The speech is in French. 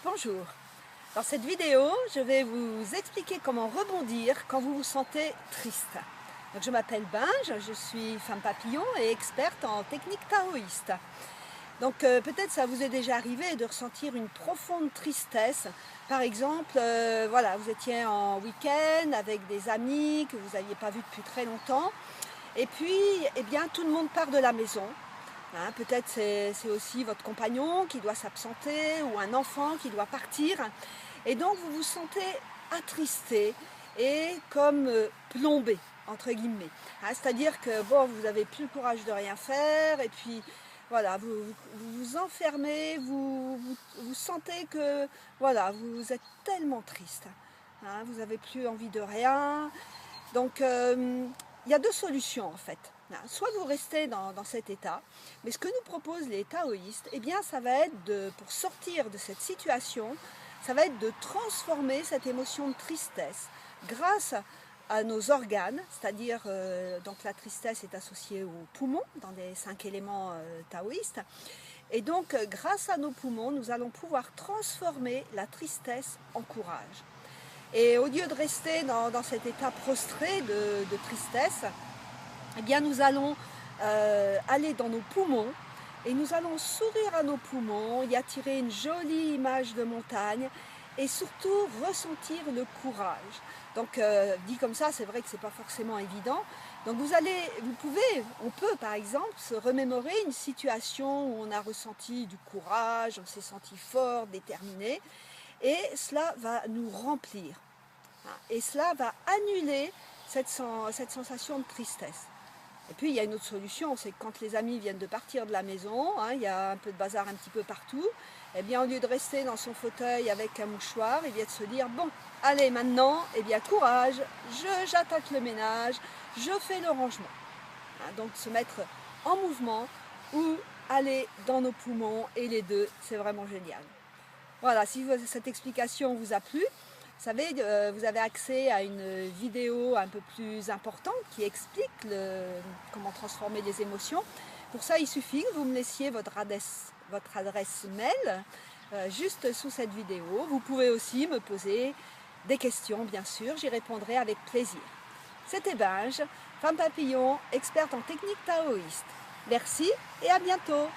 Bonjour, dans cette vidéo, je vais vous expliquer comment rebondir quand vous vous sentez triste. Donc, je m'appelle Binge, je suis femme papillon et experte en technique taoïste. Donc peut-être ça vous est déjà arrivé de ressentir une profonde tristesse. Par exemple, voilà, vous étiez en week-end avec des amis que vous n'aviez pas vus depuis très longtemps. Et puis, eh bien, tout le monde part de la maison. Hein, peut-être c'est aussi votre compagnon qui doit s'absenter ou un enfant qui doit partir. Et donc vous vous sentez attristé et comme plombé, entre guillemets. Hein, c'est-à-dire que bon, vous n'avez plus le courage de rien faire et puis voilà, vous vous enfermez, vous sentez que voilà, vous êtes tellement triste. Hein, vous n'avez plus envie de rien. Donc il y a deux solutions en fait. Soit vous restez dans cet état, mais ce que nous proposent les taoïstes, eh bien, ça va être pour sortir de cette situation, ça va être de transformer cette émotion de tristesse grâce à nos organes, c'est-à-dire donc la tristesse est associée aux poumons dans les 5 éléments taoïstes, et donc grâce à nos poumons, nous allons pouvoir transformer la tristesse en courage. Et au lieu de rester dans cet état prostré de tristesse, eh bien nous allons aller dans nos poumons et nous allons sourire à nos poumons, y attirer une jolie image de montagne et surtout ressentir le courage. Donc dit comme ça, c'est vrai que ce n'est pas forcément évident. Donc on peut par exemple se remémorer une situation où on a ressenti du courage, on s'est senti fort, déterminé, et cela va nous remplir. Et cela va annuler cette sensation de tristesse. Et puis il y a une autre solution, c'est que quand les amis viennent de partir de la maison, hein, il y a un peu de bazar un petit peu partout, et bien au lieu de rester dans son fauteuil avec un mouchoir, il vient de se dire bon, allez maintenant, eh bien courage, j'attaque le ménage, je fais le rangement. Hein, donc se mettre en mouvement ou aller dans nos poumons, et les deux, c'est vraiment génial. Voilà, si cette explication vous a plu, vous savez, vous avez accès à une vidéo un peu plus importante qui explique comment transformer les émotions. Pour ça, il suffit que vous me laissiez votre adresse mail juste sous cette vidéo. Vous pouvez aussi me poser des questions, bien sûr, j'y répondrai avec plaisir. C'était Binge, femme papillon, experte en technique taoïste. Merci et à bientôt.